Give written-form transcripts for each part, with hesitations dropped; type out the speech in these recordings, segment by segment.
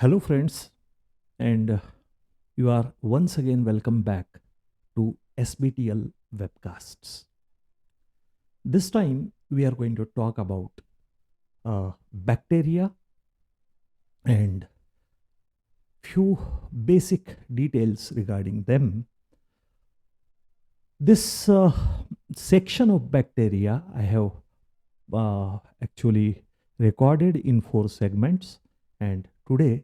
Hello, friends, and you are once again welcome back to SBTL webcasts. This time, we are going to talk about bacteria and few basic details regarding them. This section of bacteria I have actually recorded in 4 segments, and today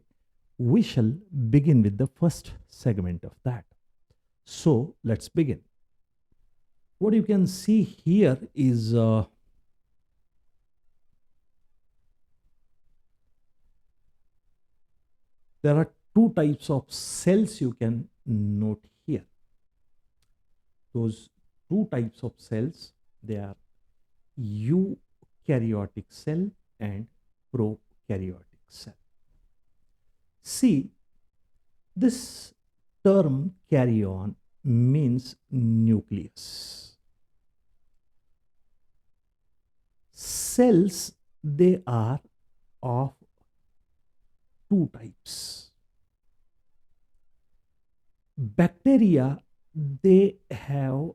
we shall begin with the first segment of that. So let's begin. What you can see here is there are two types of cells you can note here. Those two types of cells, they are eukaryotic cell and prokaryotic cell. See, this term karyon means nucleus. Cells, they are of two types. Bacteria, they have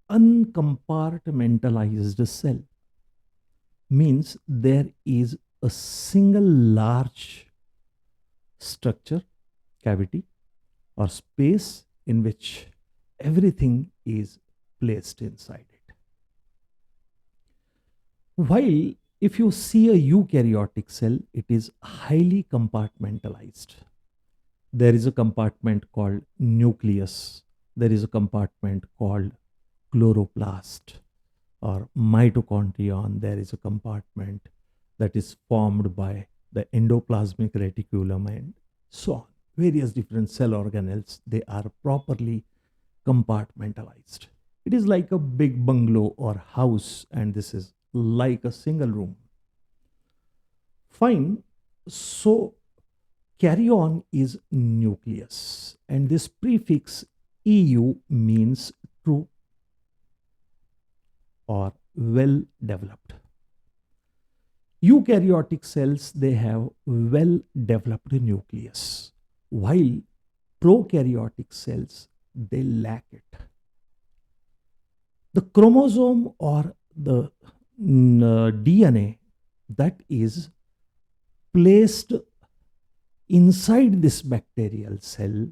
uncompartmentalized cell, means there is a single large structure, cavity or space in which everything is placed inside it. While if you see a eukaryotic cell, it is highly compartmentalized. There is a compartment called nucleus. There is a compartment called chloroplast or mitochondria. There is a compartment that is formed by the endoplasmic reticulum and so on. Various different cell organelles, they are properly compartmentalized. It is like a big bungalow or house, and this is like a single room. Fine. So karyon is nucleus, and this prefix EU means true or well developed. Eukaryotic cells, they have well developed nucleus, while prokaryotic cells, they lack it. The chromosome or the DNA that is placed inside this bacterial cell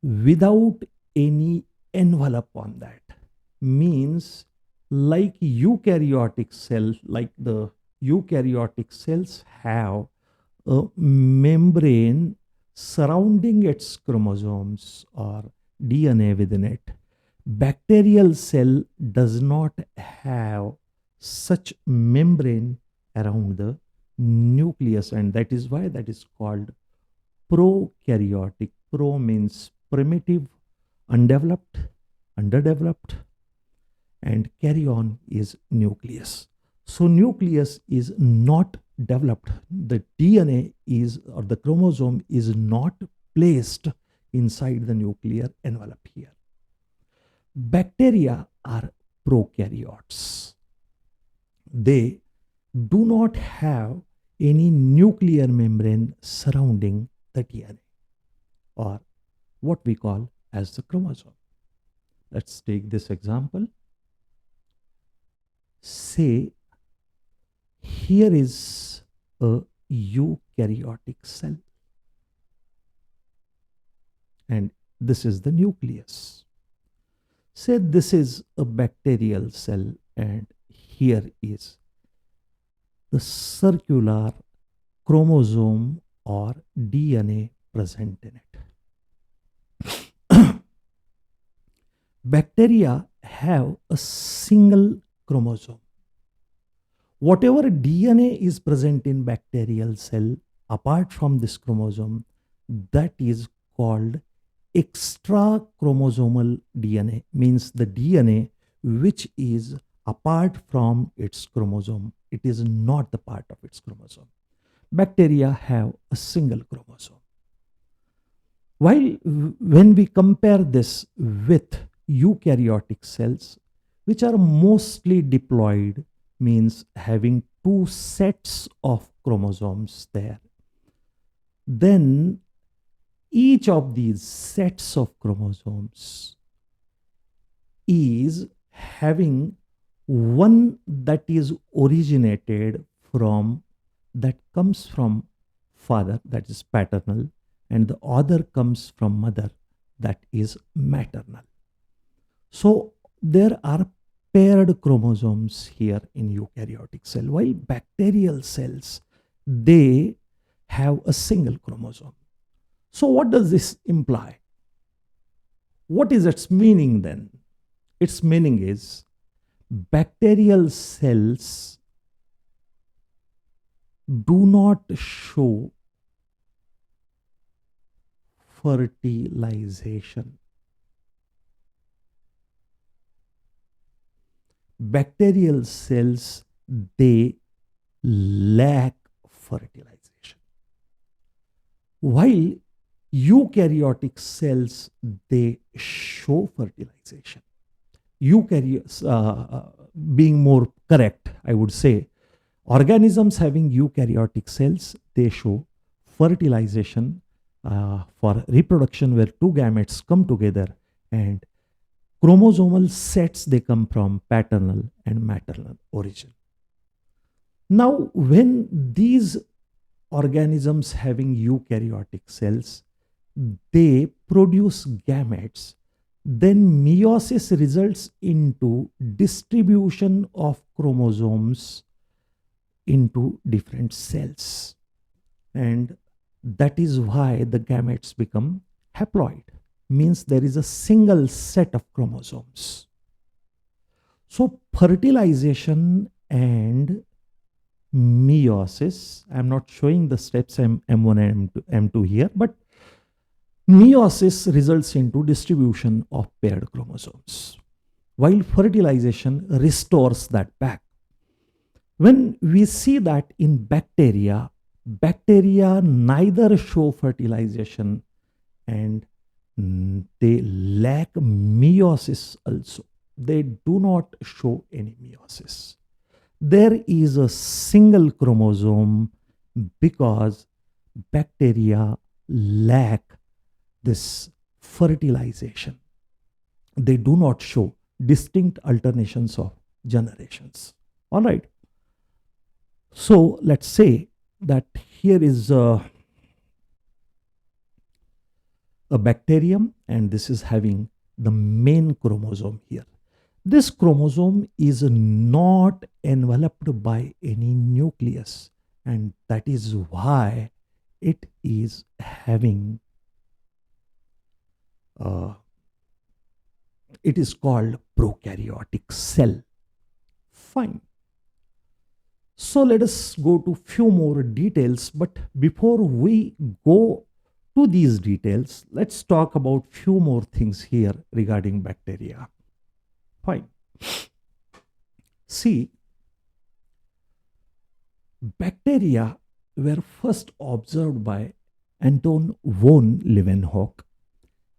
without any envelope on that, means like eukaryotic cell, like the eukaryotic cells have a membrane surrounding its chromosomes or DNA within it. Bacterial cell does not have such membrane around the nucleus, and that is why that is called prokaryotic. Pro means primitive, undeveloped, underdeveloped, and karyon is nucleus. So nucleus is not developed. The DNA is, or the chromosome is not placed inside the nuclear envelope here. Bacteria are prokaryotes. They do not have any nuclear membrane surrounding the DNA, or what we call as the chromosome. Let's take this example. Say here is a eukaryotic cell, and this is the nucleus. Say this is a bacterial cell, and here is the circular chromosome or DNA present in it. Bacteria have a single chromosome. Whatever DNA is present in bacterial cell apart from this chromosome, that is called extra chromosomal DNA, means the DNA which is apart from its chromosome. It is not the part of its chromosome. Bacteria have a single chromosome. While when we compare this with eukaryotic cells, which are mostly diploid, means having two sets of chromosomes there, then each of these sets of chromosomes is having one that is originated from, that comes from father, that is paternal, and the other comes from mother, that is maternal. So there are paired chromosomes here in eukaryotic cell, while bacterial cells, they have a single chromosome. So what does this imply? What is its meaning then? Its meaning is bacterial cells do not show fertilization. Bacterial cells, they lack fertilization, while eukaryotic cells, they show fertilization. Eukaryotes, being more correct, I would say, organisms having eukaryotic cells, they show fertilization for reproduction, where two gametes come together, and chromosomal sets, they come from paternal and maternal origin. Now, when these organisms having eukaryotic cells, they produce gametes, then meiosis results into distribution of chromosomes into different cells. And that is why the gametes become haploid, means there is a single set of chromosomes. So fertilization and meiosis, I'm not showing the steps M1 and M2 here, but meiosis results into distribution of paired chromosomes, while fertilization restores that back. When we see that in bacteria, bacteria neither show fertilization and they lack meiosis also. They do not show any meiosis. There is a single chromosome because bacteria lack this fertilization. They do not show distinct alternations of generations. All right. So let's say that here is a bacterium, and this is having the main chromosome here. This chromosome is not enveloped by any nucleus, and that is why it is having it is called prokaryotic cell. Fine. So let us go to few more details, but before we go to these details, let's talk about few more things here regarding bacteria. Fine. See, bacteria were first observed by Anton von Leeuwenhoek,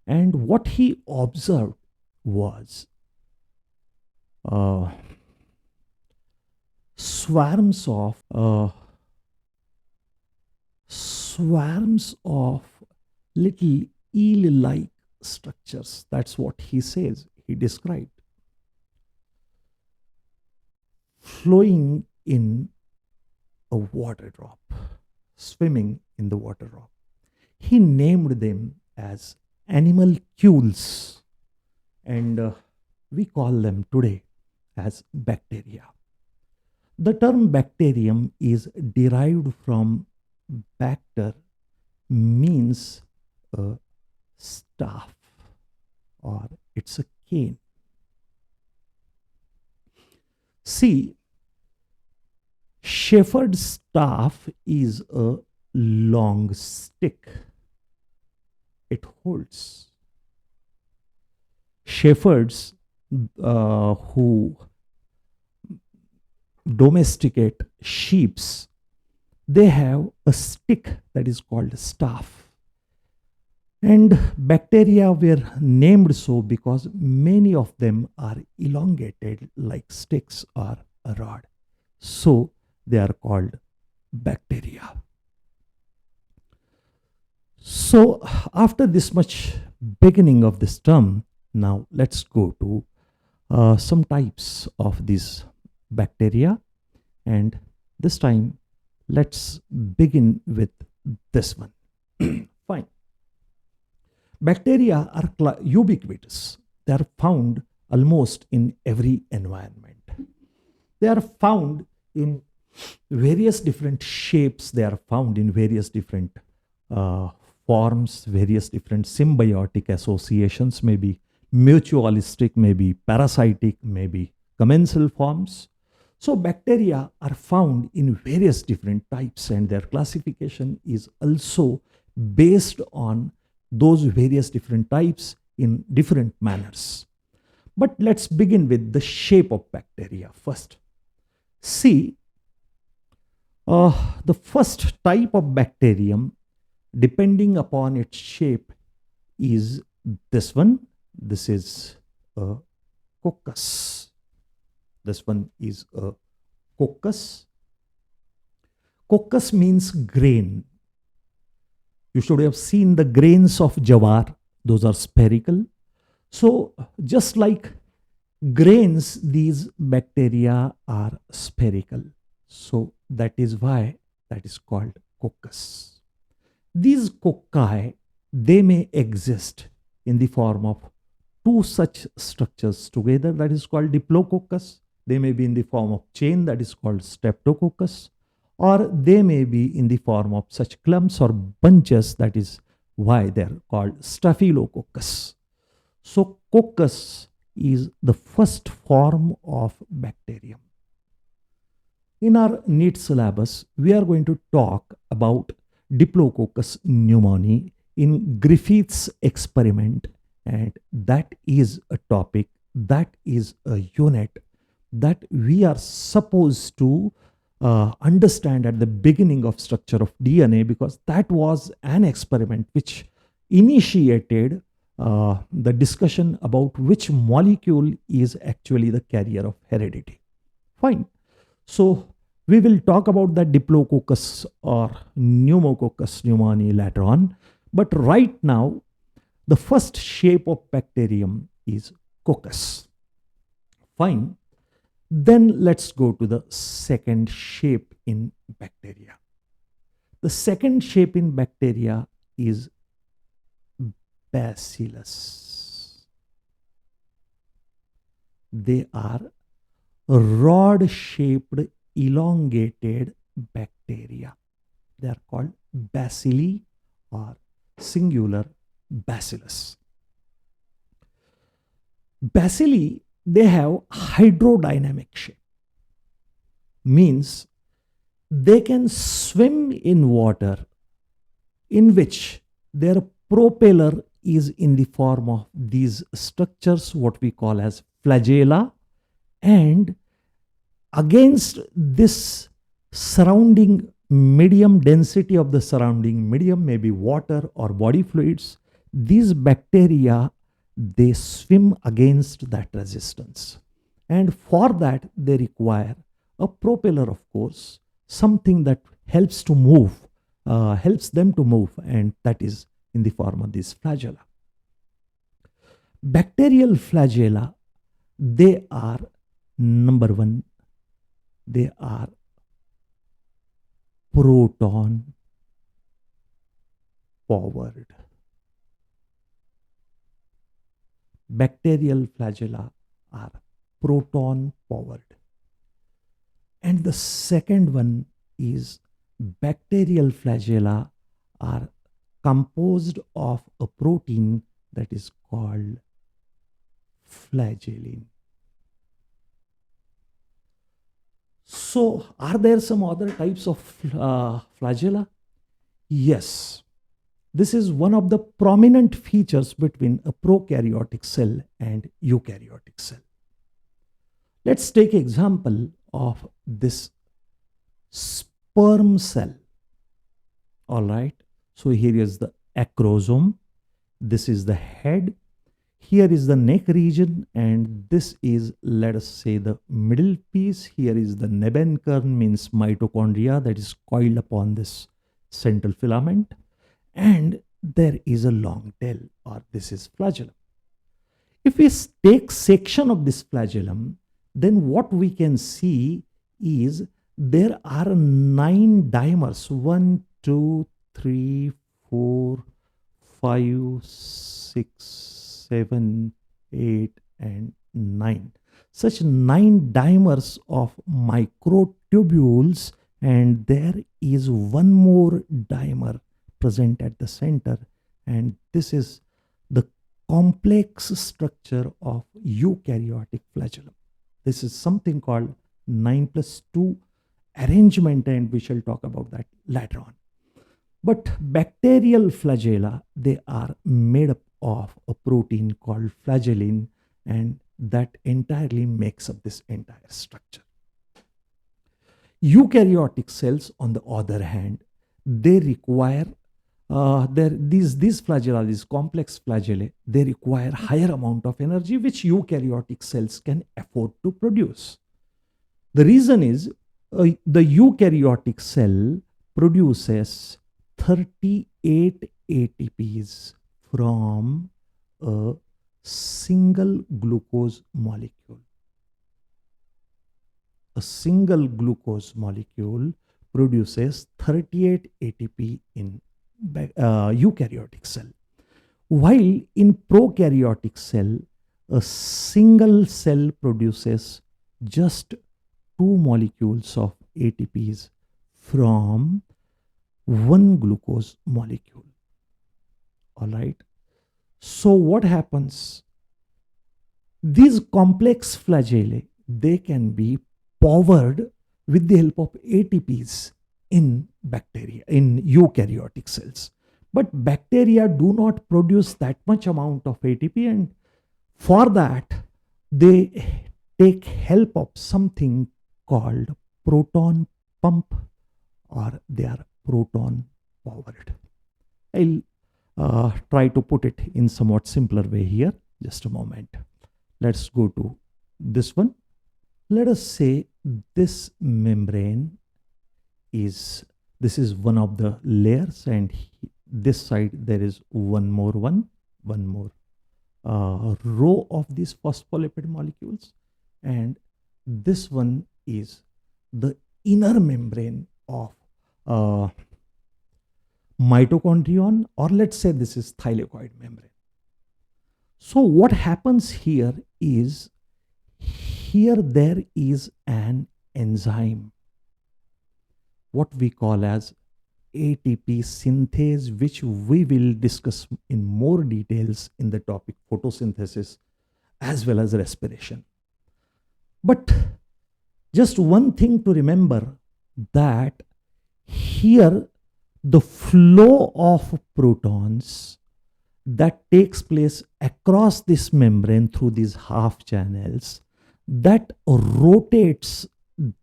and what he observed was swarms of little eel-like structures. That's what he says, he described, flowing in a water drop, swimming in the water drop. He named them as animalcules, and we call them today as bacteria. The term bacterium is derived from bacter, means a staff, or it's a cane. See, shepherd's staff is a long stick. It holds. Shepherds who domesticate sheeps, they have a stick that is called staff. And bacteria were named so because many of them are elongated like sticks or a rod. So they are called bacteria. So after this much beginning of this term, now let's go to some types of these bacteria, and this time let's begin with this one. Fine. Bacteria are ubiquitous. They are found almost in every environment. They are found in various different shapes. They are found in various different uh, forms, various different symbiotic associations, maybe mutualistic, maybe parasitic, maybe commensal forms. So bacteria are found in various different types, and their classification is also based on those various different types in different manners. But let's begin with the shape of bacteria first. See, the first type of bacterium, depending upon its shape, is this one. This is a coccus. This one is a coccus. Coccus means grain. You should have seen the grains of jawar. Those are spherical. So just like grains, these bacteria are spherical. So that is why that is called coccus. These cocci, they may exist in the form of two such structures together, that is called diplococcus. They may be in the form of chain, that is called streptococcus, or they may be in the form of such clumps or bunches, that is why they are called staphylococcus. So coccus is the first form of bacterium. In our NEET syllabus, we are going to talk about Diplococcus pneumoniae in Griffith's experiment, and that is a topic, that is a unit that we are supposed to understand at the beginning of structure of DNA, because that was an experiment which initiated the discussion about which molecule is actually the carrier of heredity. Fine. So we will talk about the Diplococcus or Pneumococcus pneumoniae later on. But right now, the first shape of bacterium is coccus. Fine. Then let's go to the second shape in bacteria. The second shape in bacteria is bacillus. They are rod-shaped, elongated bacteria. They are called bacilli or singular bacillus. Bacilli, they have hydrodynamic shape. Means they can swim in water in which their propeller is in the form of these structures, what we call as flagella, and against this surrounding medium, density of the surrounding medium, maybe water or body fluids, these bacteria, they swim against that resistance. And for that, they require a propeller, of course, something that helps to move, helps them to move, and that is in the form of these flagella. Bacterial flagella, they are, number one, they are proton powered. Bacterial flagella are proton powered. And the second one is bacterial flagella are composed of a protein that is called flagellin. So, are there some other types of flagella? Yes. This is one of the prominent features between a prokaryotic cell and eukaryotic cell. Let's take example of this sperm cell. All right. So here is the acrosome. This is the head. Here is the neck region, and this is, let us say, the middle piece. Here is the nebenkern, means mitochondria, that is coiled upon this central filament. And there is a long tail, or this is flagellum. If we take section of this flagellum, then what we can see is there are 9 dimers: 1, 2, 3, 4, 5, 6, 7, 8, and 9. Such 9 dimers of microtubules, and there is one more dimer present at the center, and this is the complex structure of eukaryotic flagellum. This is something called 9+2 arrangement, and we shall talk about that later on. But bacterial flagella, they are made up of a protein called flagellin, and that entirely makes up this entire structure. Eukaryotic cells, on the other hand, they require these flagella, these complex flagellae, they require higher amount of energy which eukaryotic cells can afford to produce. The reason is the eukaryotic cell produces 38 ATPs from a single glucose molecule. A single glucose molecule produces 38 ATP in eukaryotic cell, while in prokaryotic cell, a single cell produces just 2 molecules of ATPs from one glucose molecule. All right. So what happens? These complex flagellae, they can be powered with the help of ATPs in bacteria, in eukaryotic cells. But bacteria do not produce that much amount of ATP, and for that, they take help of something called proton pump, or they are proton powered. I'll try to put it in somewhat simpler way here. Just a moment. Let's go to this one. Let us say this membrane is, this is one of the layers, and this side there is one more row of these phospholipid molecules, and this one is the inner membrane of mitochondrion, or let's say this is thylakoid membrane. So what happens here is, here there is an enzyme, what we call as ATP synthase, which we will discuss in more details in the topic photosynthesis as well as respiration. But just one thing to remember, that here the flow of protons that takes place across this membrane through these half channels, that rotates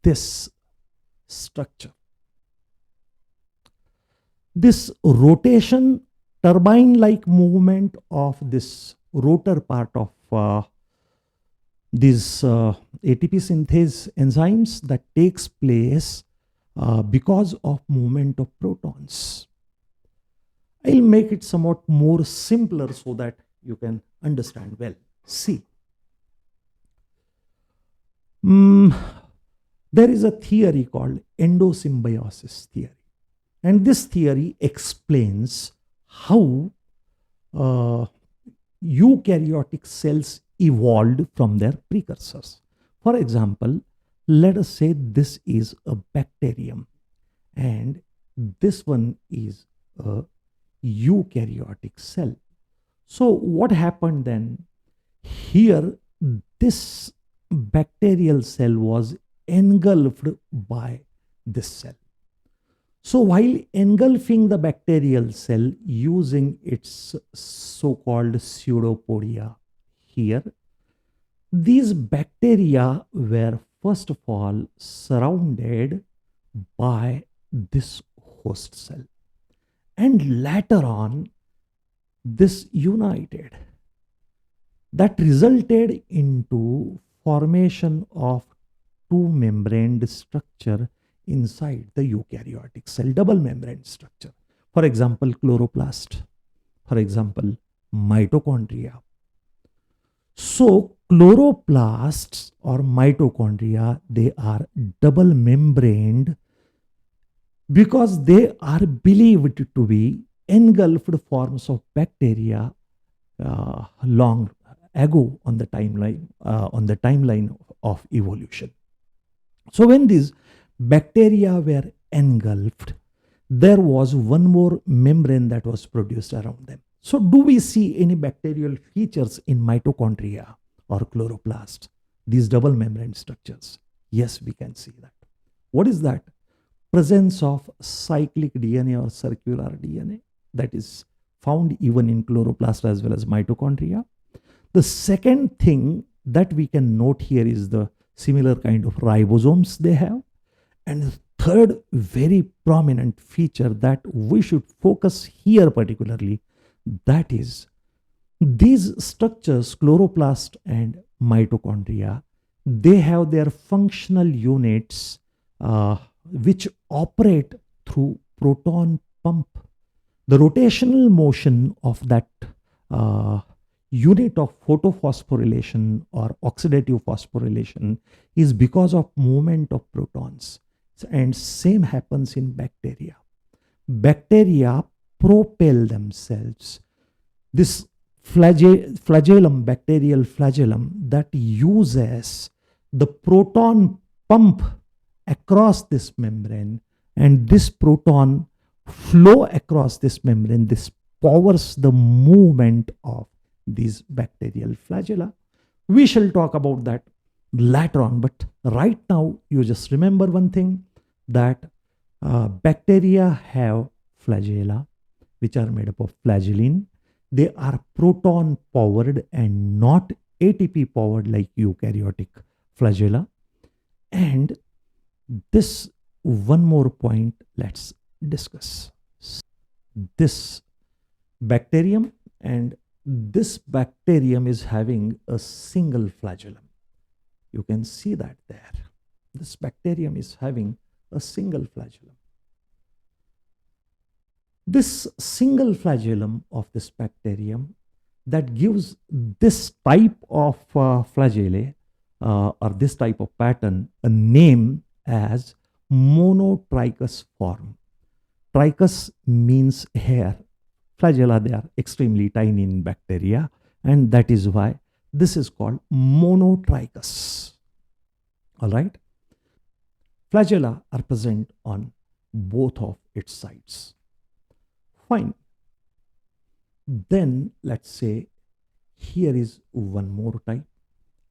this structure. This rotation, turbine-like movement of this rotor part of these ATP synthase enzymes, that takes place because of movement of protons. I'll make it somewhat more simpler so that you can understand well. See, there is a theory called Endosymbiosis Theory. And this theory explains how eukaryotic cells evolved from their precursors. For example, let us say this is a bacterium, and this one is a eukaryotic cell. So what happened then? Here, this bacterial cell was engulfed by this cell. So while engulfing the bacterial cell using its so-called pseudopodia here, these bacteria were first of all surrounded by this host cell, and later on this united. That resulted into formation of two membraned structure inside the eukaryotic cell, double membrane structure. For example, chloroplast. for example, mitochondria. So chloroplasts or mitochondria, they are double membraned because they are believed to be engulfed forms of bacteria long ago on the timeline of evolution. So when these bacteria were engulfed, there was one more membrane that was produced around them. So do we see any bacterial features in mitochondria or chloroplast, these double membrane structures? Yes, we can see that. What is that? Presence of cyclic DNA or circular DNA that is found even in chloroplast as well as mitochondria. The second thing that we can note here is the similar kind of ribosomes they have. And the third very prominent feature that we should focus here particularly, that is these structures, chloroplast and mitochondria, they have their functional units which operate through proton pump. The rotational motion of that unit of photophosphorylation or oxidative phosphorylation is because of movement of protons. And same happens in bacteria. Bacteria propel themselves. This flagellum, bacterial flagellum, that uses the proton pump across this membrane, and this proton flow across this membrane. This powers the movement of these bacterial flagella. We shall talk about that later on, but right now you just remember one thing, that bacteria have flagella which are made up of flagellin. They are proton powered and not ATP powered like eukaryotic flagella. And this one more point let's discuss. This bacterium, and this bacterium is having a single flagellum. You can see that there. This bacterium is having a single flagellum. This single flagellum of this bacterium that gives this type of flagellae or this type of pattern a name as monotrichous form. Trichous means hair. Flagella, they are extremely tiny in bacteria, and that is why this is called monotrichous. All right. Flagella are present on both of its sides. Fine. Then let's say here is one more type,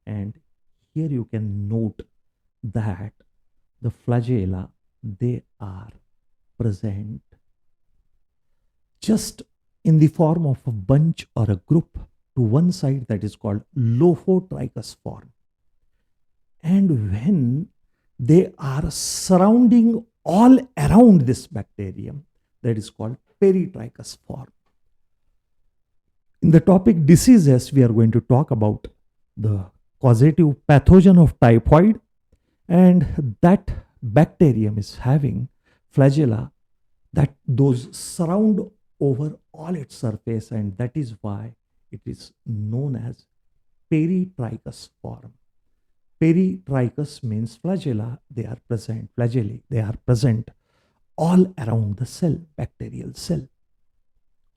and here you can note that the flagella, they are present just in the form of a bunch or a group to one side, that is called lophotrichous form. And when they are surrounding all around this bacterium, that is called peritrichous form. In the topic diseases, we are going to talk about the causative pathogen of typhoid, and that bacterium is having flagella that those surround over all its surface, and that is why it is known as peritrichous form. Peritrichous means flagella, they are present, flagellae, they are present all around the cell, bacterial cell.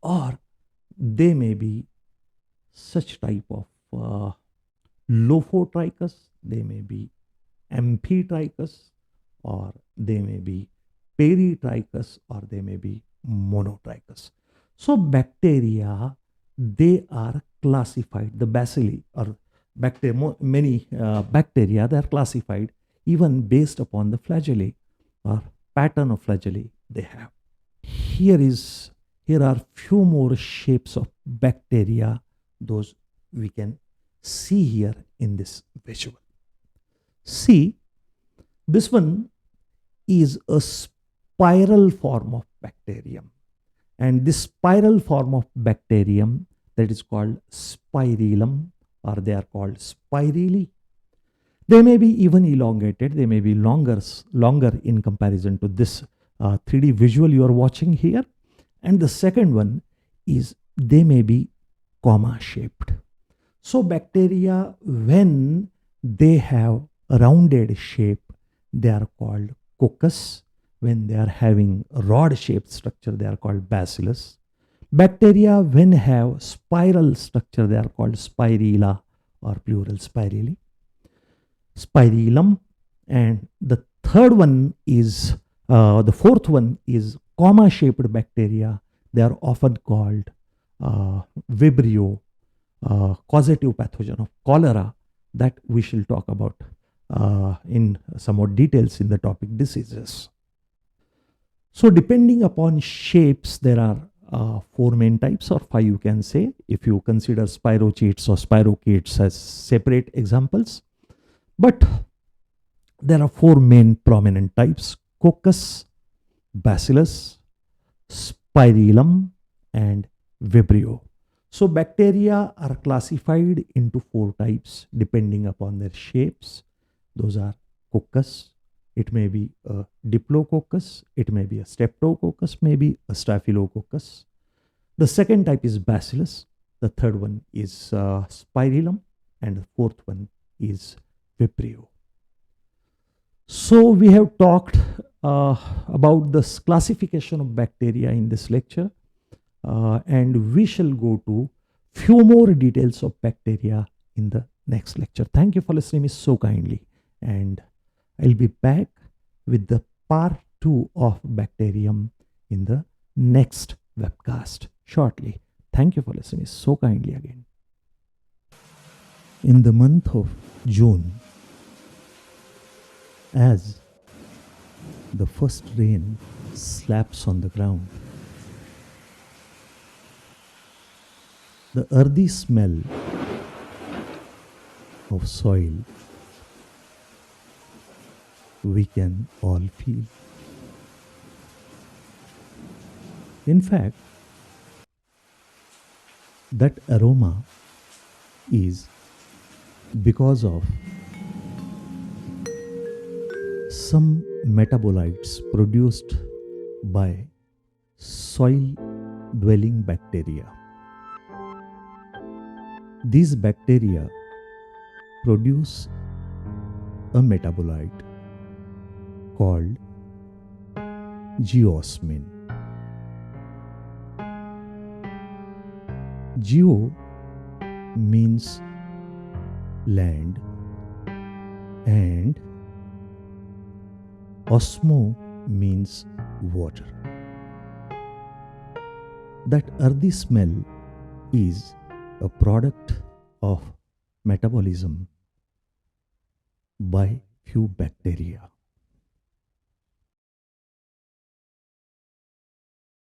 Or they may be such type of lophotrichous, they may be amphitrichous, or they may be peritrichous, or they may be monotrichous. So bacteria, they are classified, the bacilli or bacteria, many bacteria, they are classified even based upon the flagellae or pattern of flagellae they have. Here are few more shapes of bacteria, those we can see here in this visual. See, this one is a spiral form of bacterium, and this spiral form of bacterium, that is called spirillum, or they are called spirili. They may be even elongated, they may be longer in comparison to this 3D visual you are watching here. And the second one is they may be comma shaped. So bacteria, when they have a rounded shape, they are called coccus. When they are having a rod shaped structure, they are called bacillus. Bacteria, when have spiral structure, they are called spirilla or plural spirally, spirillum. And the third one is, the fourth one is comma shaped bacteria. They are often called Vibrio, causative pathogen of cholera, that we shall talk about in some more details in the topic diseases. So depending upon shapes, there are four main types, or five you can say, if you consider spirochetes or spirochetes as separate examples. But there are four main prominent types: coccus, bacillus, spirillum, and vibrio. So bacteria are classified into four types depending upon their shapes. Those are coccus, it may be a diplococcus, it may be a streptococcus, maybe a staphylococcus. The second type is bacillus, the third one is spirillum, and the fourth one is vibrio. So we have talked about this classification of bacteria in this lecture, and we shall go to few more details of bacteria in the next lecture. Thank you for listening me so kindly, and I'll be back with the part 2 of bacterium in the next webcast shortly. Thank you for listening so kindly again. In the month of June, as the first rain slaps on the ground, the earthy smell of soil we can all feel. In fact, that aroma is because of some metabolites produced by soil dwelling bacteria. These bacteria produce a metabolite called geosmin. Geo means land and osmo means water. That earthy smell is a product of metabolism by few bacteria.